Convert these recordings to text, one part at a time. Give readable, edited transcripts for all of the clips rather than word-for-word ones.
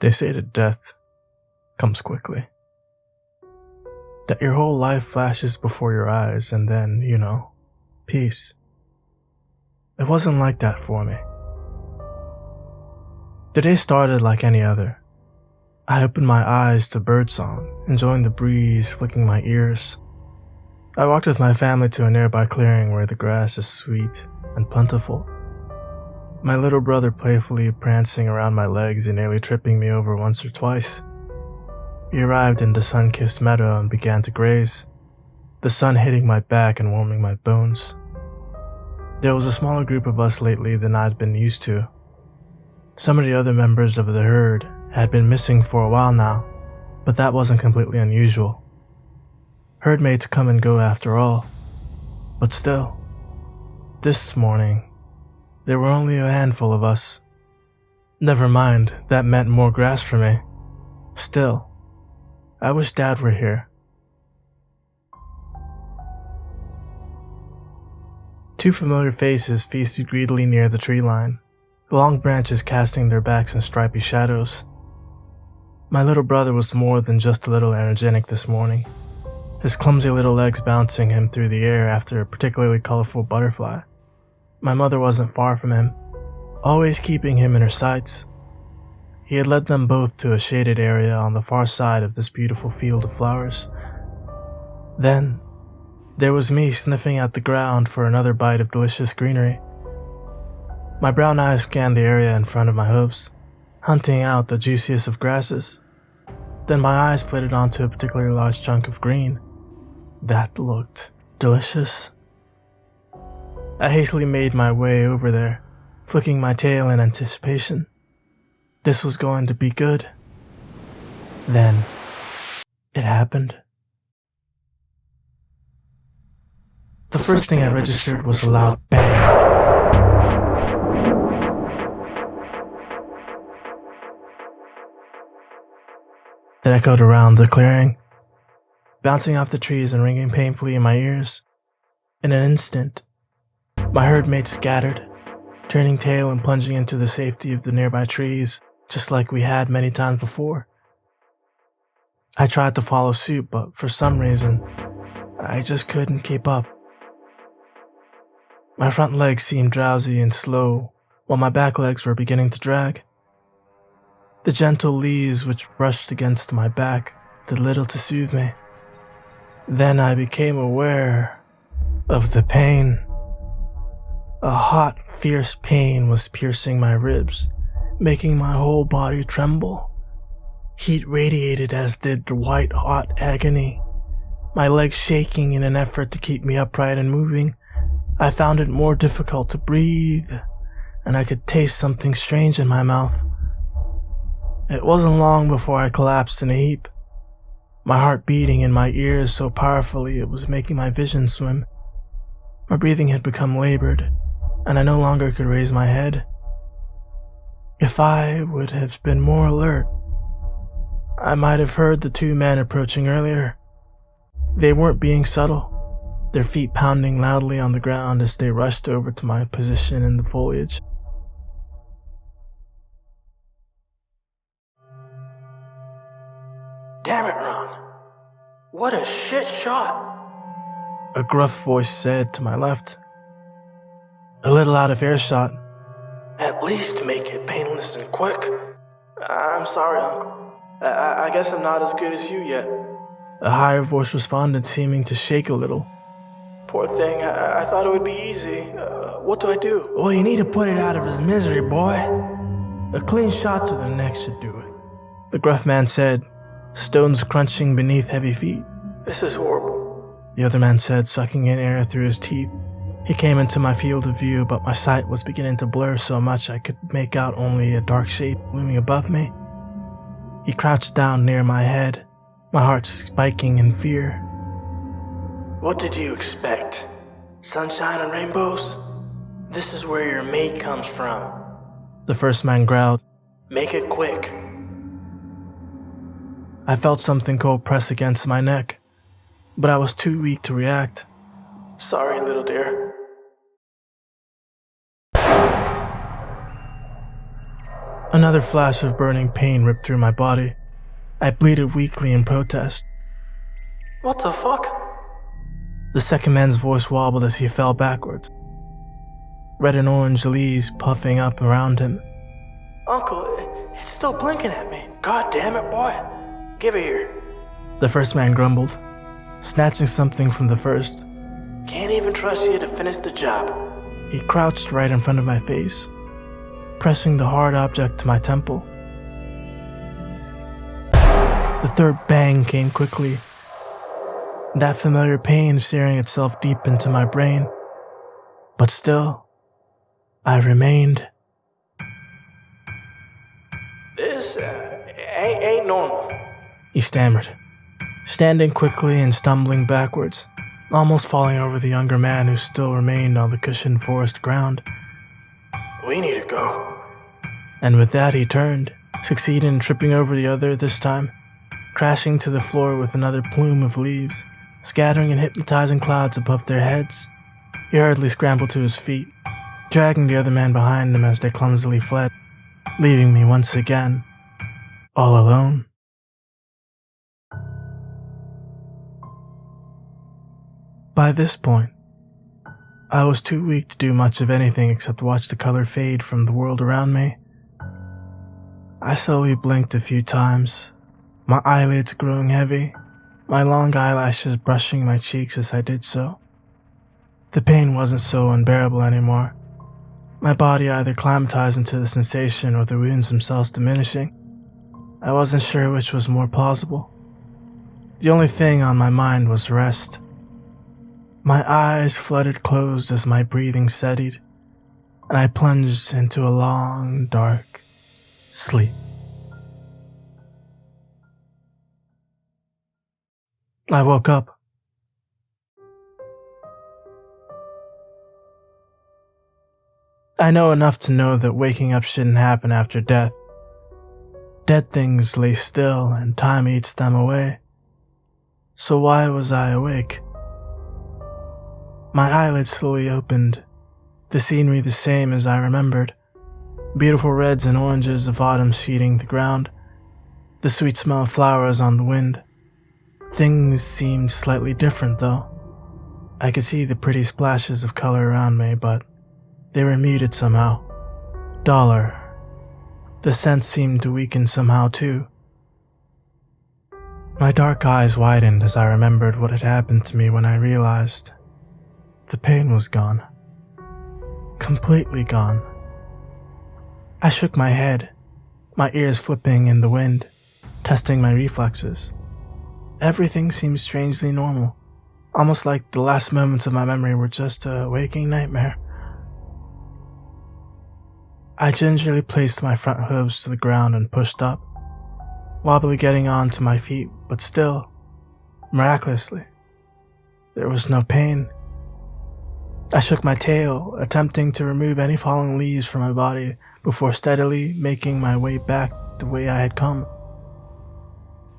They say that death comes quickly. That your whole life flashes before your eyes and then, peace. It wasn't like that for me. The day started like any other. I opened my eyes to birdsong, enjoying the breeze flicking my ears. I walked with my family to a nearby clearing where the grass is sweet and plentiful. My little brother playfully prancing around my legs and nearly tripping me over once or twice. We arrived in the sun-kissed meadow and began to graze, the sun hitting my back and warming my bones. There was a smaller group of us lately than I'd been used to. Some of the other members of the herd had been missing for a while now, but that wasn't completely unusual. Herdmates come and go after all, but still, this morning, there were only a handful of us. Never mind, that meant more grass for me. Still, I wish Dad were here. Two familiar faces feasted greedily near the tree line, the long branches casting their backs in stripy shadows. My little brother was more than just a little energetic this morning, his clumsy little legs bouncing him through the air after a particularly colorful butterfly. My mother wasn't far from him, always keeping him in her sights. He had led them both to a shaded area on the far side of this beautiful field of flowers. Then, there was me sniffing at the ground for another bite of delicious greenery. My brown eyes scanned the area in front of my hooves, hunting out the juiciest of grasses. Then my eyes flitted onto a particularly large chunk of green. That looked delicious. I hastily made my way over there, flicking my tail in anticipation. This was going to be good. Then, it happened. The first thing I registered was a loud bang. It echoed around the clearing, bouncing off the trees and ringing painfully in my ears. In an instant, my herd mates scattered, turning tail and plunging into the safety of the nearby trees, just like we had many times before. I tried to follow suit, but for some reason, I just couldn't keep up. My front legs seemed drowsy and slow, while my back legs were beginning to drag. The gentle leaves which brushed against my back did little to soothe me. Then I became aware of the pain. A hot, fierce pain was piercing my ribs, making my whole body tremble. Heat radiated as did the white-hot agony. My legs shaking in an effort to keep me upright and moving. I found it more difficult to breathe, and I could taste something strange in my mouth. It wasn't long before I collapsed in a heap, my heart beating in my ears so powerfully it was making my vision swim. My breathing had become labored, and I no longer could raise my head. If I would have been more alert, I might have heard the two men approaching earlier. They weren't being subtle, their feet pounding loudly on the ground as they rushed over to my position in the foliage. Damn it, Ron. What a shit shot, a gruff voice said to my left. A little out of earshot. At least make it painless and quick. I'm sorry, Uncle. I guess I'm not as good as you yet. A higher voice responded, seeming to shake a little. Poor thing, I thought it would be easy. What do I do? Well, you need to put it out of his misery, boy. A clean shot to the neck should do it, the gruff man said, stones crunching beneath heavy feet. This is horrible, the other man said, sucking in air through his teeth. He came into my field of view, but my sight was beginning to blur so much I could make out only a dark shape looming above me. He crouched down near my head, my heart spiking in fear. What did you expect? Sunshine and rainbows? This is where your mate comes from, the first man growled. Make it quick. I felt something cold press against my neck, but I was too weak to react. Sorry, little dear. Another flash of burning pain ripped through my body. I bleated weakly in protest. What the fuck? The second man's voice wobbled as he fell backwards. Red and orange leaves puffing up around him. Uncle, it's still blinking at me. God damn it, boy. Give it here. The first man grumbled, snatching something from the first. Can't even trust you to finish the job. He crouched right in front of my face, pressing the hard object to my temple. The third bang came quickly, that familiar pain searing itself deep into my brain. But still, I remained. This ain't normal, he stammered, standing quickly and stumbling backwards, almost falling over the younger man who still remained on the cushioned forest ground. We need to go. And with that he turned, succeeding in tripping over the other this time, crashing to the floor with another plume of leaves, scattering in hypnotizing clouds above their heads. He hurriedly scrambled to his feet, dragging the other man behind him as they clumsily fled, leaving me once again, all alone. By this point, I was too weak to do much of anything except watch the color fade from the world around me. I slowly blinked a few times, my eyelids growing heavy, my long eyelashes brushing my cheeks as I did so. The pain wasn't so unbearable anymore. My body either acclimatized into the sensation or the wounds themselves diminishing. I wasn't sure which was more plausible. The only thing on my mind was rest. My eyes fluttered closed as my breathing steadied, and I plunged into a long, dark sleep. I woke up. I know enough to know that waking up shouldn't happen after death. Dead things lay still and time eats them away. So why was I awake? My eyelids slowly opened, the scenery the same as I remembered. Beautiful reds and oranges of autumn sheeting the ground, the sweet smell of flowers on the wind. Things seemed slightly different though. I could see the pretty splashes of color around me, but they were muted somehow, duller. The scent seemed to weaken somehow too. My dark eyes widened as I remembered what had happened to me when I realized the pain was gone. Completely gone. I shook my head, my ears flipping in the wind, testing my reflexes. Everything seemed strangely normal, almost like the last moments of my memory were just a waking nightmare. I gingerly placed my front hooves to the ground and pushed up, wobbly getting onto my feet, but still, miraculously, there was no pain. I shook my tail, attempting to remove any fallen leaves from my body before steadily making my way back the way I had come.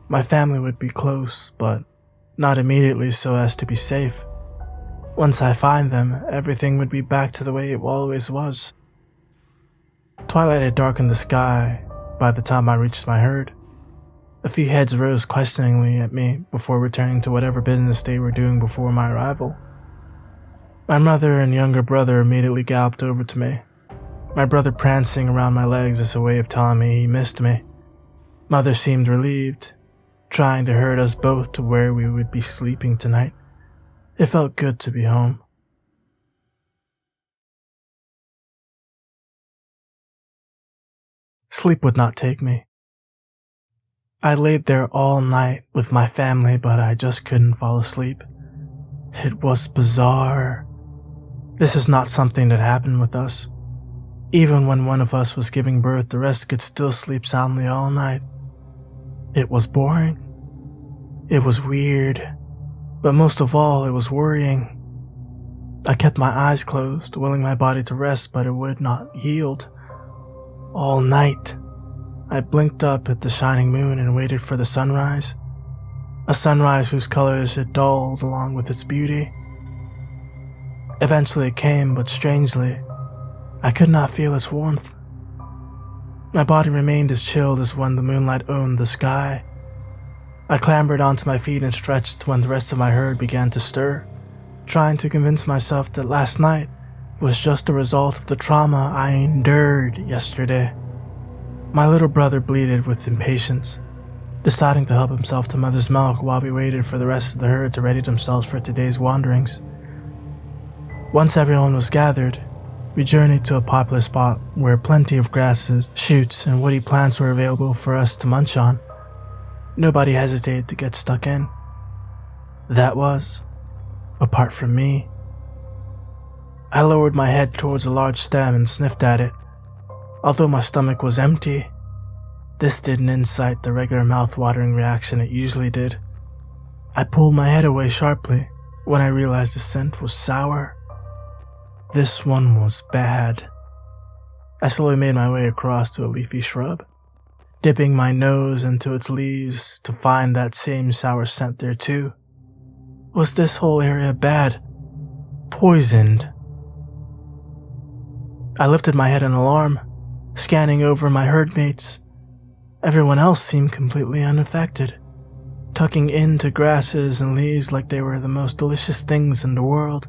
My family would be close, but not immediately so as to be safe. Once I find them, everything would be back to the way it always was. Twilight had darkened the sky by the time I reached my herd. A few heads rose questioningly at me before returning to whatever business they were doing before my arrival. My mother and younger brother immediately galloped over to me, my brother prancing around my legs as a way of telling me he missed me. Mother seemed relieved, trying to herd us both to where we would be sleeping tonight. It felt good to be home. Sleep would not take me. I laid there all night with my family, but I just couldn't fall asleep. It was bizarre. This is not something that happened with us. Even when one of us was giving birth, the rest could still sleep soundly all night. It was boring. It was weird. But most of all, it was worrying. I kept my eyes closed, willing my body to rest, but it would not yield. All night, I blinked up at the shining moon and waited for the sunrise. A sunrise whose colors had dulled along with its beauty. Eventually it came, but strangely, I could not feel its warmth. My body remained as chilled as when the moonlight owned the sky. I clambered onto my feet and stretched when the rest of my herd began to stir, trying to convince myself that last night was just a result of the trauma I endured yesterday. My little brother bleated with impatience, deciding to help himself to mother's milk while we waited for the rest of the herd to ready themselves for today's wanderings. Once everyone was gathered, we journeyed to a popular spot where plenty of grasses, shoots, and woody plants were available for us to munch on. Nobody hesitated to get stuck in. That was, apart from me. I lowered my head towards a large stem and sniffed at it. Although my stomach was empty, this didn't incite the regular mouth-watering reaction it usually did. I pulled my head away sharply when I realized the scent was sour. This one was bad. I slowly made my way across to a leafy shrub, dipping my nose into its leaves to find that same sour scent there too. Was this whole area bad? Poisoned? I lifted my head in alarm, scanning over my herd mates. Everyone else seemed completely unaffected, tucking into grasses and leaves like they were the most delicious things in the world.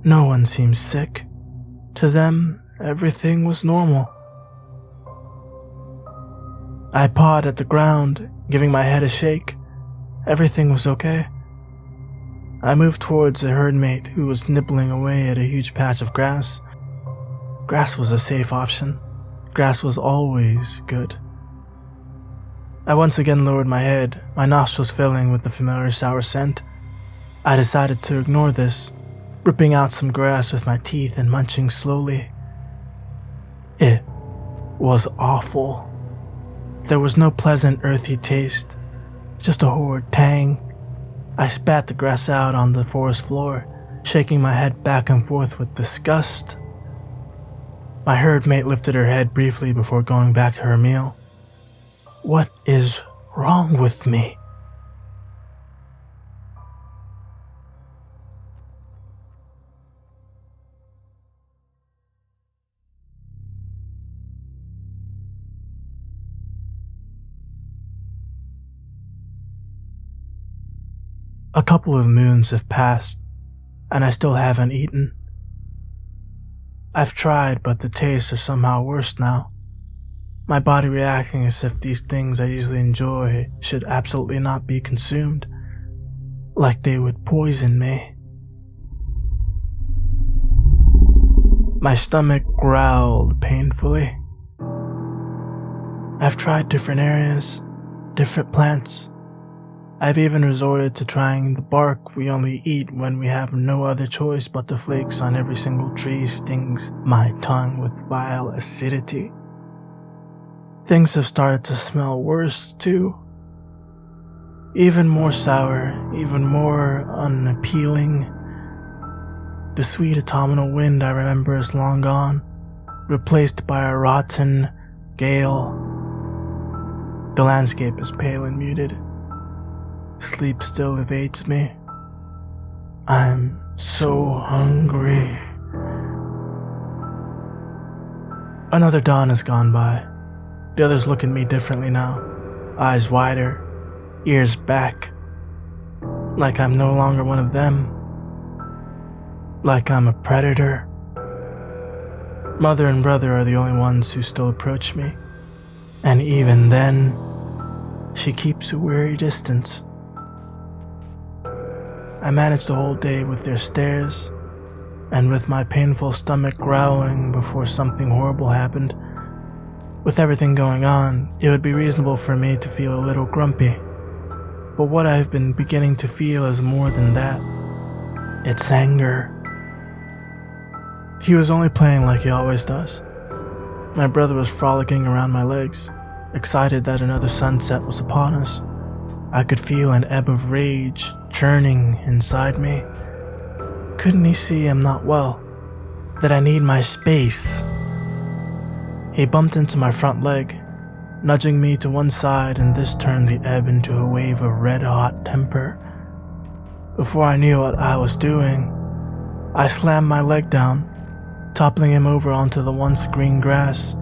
No one seemed sick. To them, everything was normal. I pawed at the ground, giving my head a shake. Everything was okay. I moved towards a herdmate who was nibbling away at a huge patch of grass. Grass was a safe option. Grass was always good. I once again lowered my head, my nostrils filling with the familiar sour scent. I decided to ignore this, ripping out some grass with my teeth and munching slowly. It was awful. There was no pleasant earthy taste, just a horrid tang. I spat the grass out on the forest floor, shaking my head back and forth with disgust. My herd mate lifted her head briefly before going back to her meal. What is wrong with me? A couple of moons have passed, and I still haven't eaten. I've tried, but the tastes are somehow worse now. My body reacting as if these things I usually enjoy should absolutely not be consumed, like they would poison me. My stomach growled painfully. I've tried different areas, different plants. I've even resorted to trying the bark we only eat when we have no other choice, but the flakes on every single tree stings my tongue with vile acidity. Things have started to smell worse too. Even more sour, even more unappealing. The sweet autumnal wind I remember is long gone, replaced by a rotten gale. The landscape is pale and muted. Sleep still evades me. I'm so hungry. Another dawn has gone by. The others look at me differently now, eyes wider, ears back, like I'm no longer one of them, like I'm a predator. Mother and brother are the only ones who still approach me, and even then, she keeps a wary distance. I managed the whole day with their stares, and with my painful stomach growling before something horrible happened. With everything going on, it would be reasonable for me to feel a little grumpy. But what I've been beginning to feel is more than that. It's anger. He was only playing like he always does. My brother was frolicking around my legs, excited that another sunset was upon us. I could feel an ebb of rage churning inside me. Couldn't he see I'm not well? That I need my space? He bumped into my front leg, nudging me to one side, and this turned the ebb into a wave of red-hot temper. Before I knew what I was doing, I slammed my leg down, toppling him over onto the once green grass.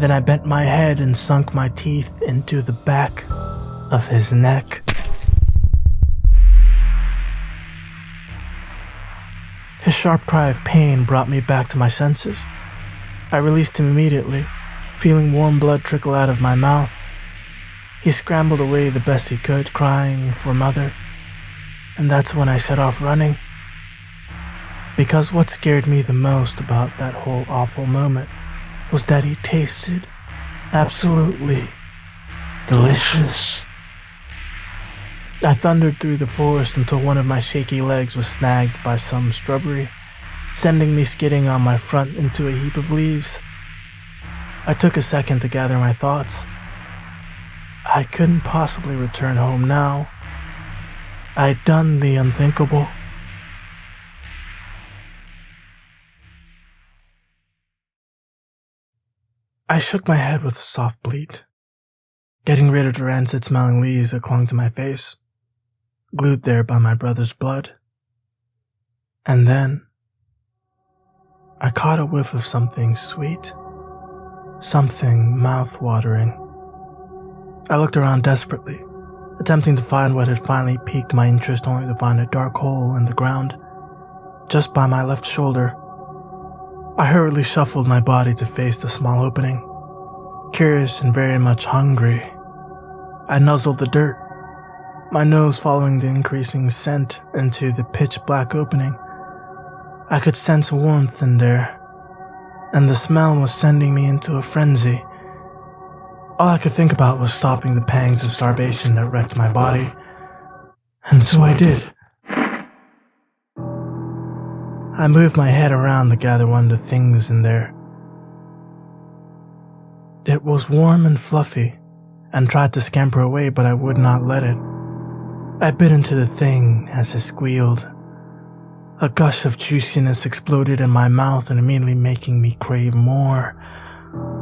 Then I bent my head and sunk my teeth into the back of his neck. His sharp cry of pain brought me back to my senses. I released him immediately, feeling warm blood trickle out of my mouth. He scrambled away the best he could, crying for mother, and that's when I set off running. Because what scared me the most about that whole awful moment was that he tasted absolutely delicious. I thundered through the forest until one of my shaky legs was snagged by some shrubbery, sending me skidding on my front into a heap of leaves. I took a second to gather my thoughts. I couldn't possibly return home now. I'd done the unthinkable. I shook my head with a soft bleat, getting rid of the rancid-smelling leaves that clung to my face, glued there by my brother's blood. And then, I caught a whiff of something sweet, something mouth-watering. I looked around desperately, attempting to find what had finally piqued my interest, only to find a dark hole in the ground, just by my left shoulder. I hurriedly shuffled my body to face the small opening. Curious and very much hungry, I nuzzled the dirt, my nose following the increasing scent into the pitch-black opening. I could sense warmth in there, and the smell was sending me into a frenzy. All I could think about was stopping the pangs of starvation that wrecked my body, and so I did. I moved my head around to gather one of the things in there. It was warm and fluffy, and tried to scamper away, but I would not let it. I bit into the thing as it squealed. A gush of juiciness exploded in my mouth and immediately making me crave more.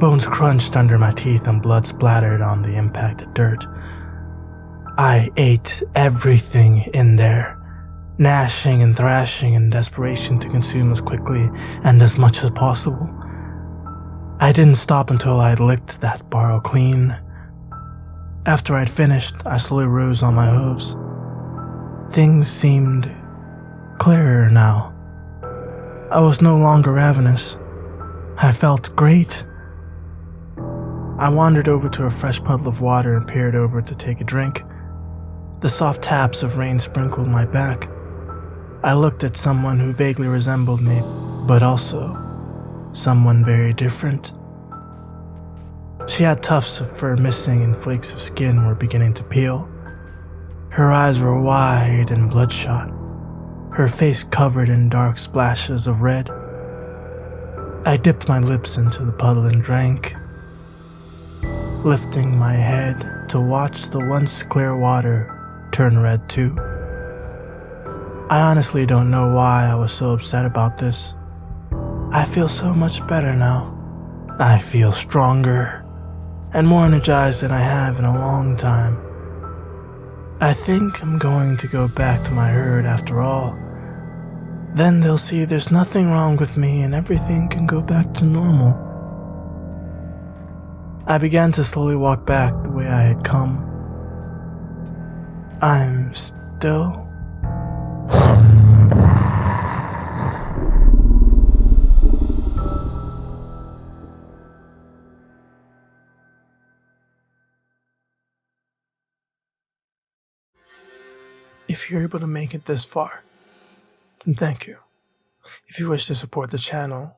Bones crunched under my teeth and blood splattered on the impacted dirt. I ate everything in there, gnashing and thrashing in desperation to consume as quickly and as much as possible. I didn't stop until I had licked that barrel clean. After I'd finished, I slowly rose on my hooves. Things seemed clearer now. I was no longer ravenous. I felt great. I wandered over to a fresh puddle of water and peered over to take a drink. The soft taps of rain sprinkled my back. I looked at someone who vaguely resembled me, but also someone very different. She had tufts of fur missing and flakes of skin were beginning to peel. Her eyes were wide and bloodshot, her face covered in dark splashes of red. I dipped my lips into the puddle and drank, lifting my head to watch the once clear water turn red too. I honestly don't know why I was so upset about this. I feel so much better now. I feel stronger and more energized than I have in a long time. I think I'm going to go back to my herd after all. Then they'll see there's nothing wrong with me and everything can go back to normal. I began to slowly walk back the way I had come. I'm still If you're able to make it this far, then thank you. If you wish to support the channel,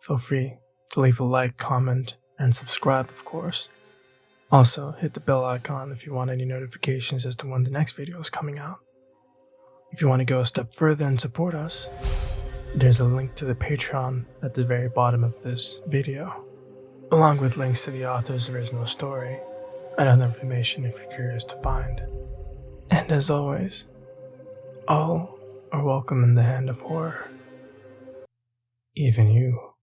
feel free to leave a like, comment, and subscribe, of course. Also, hit the bell icon if you want any notifications as to when the next video is coming out. If you want to go a step further and support us, there's a link to the Patreon at the very bottom of this video, along with links to the author's original story and other information if you're curious to find. And as always, all are welcome in the hand of horror. Even you.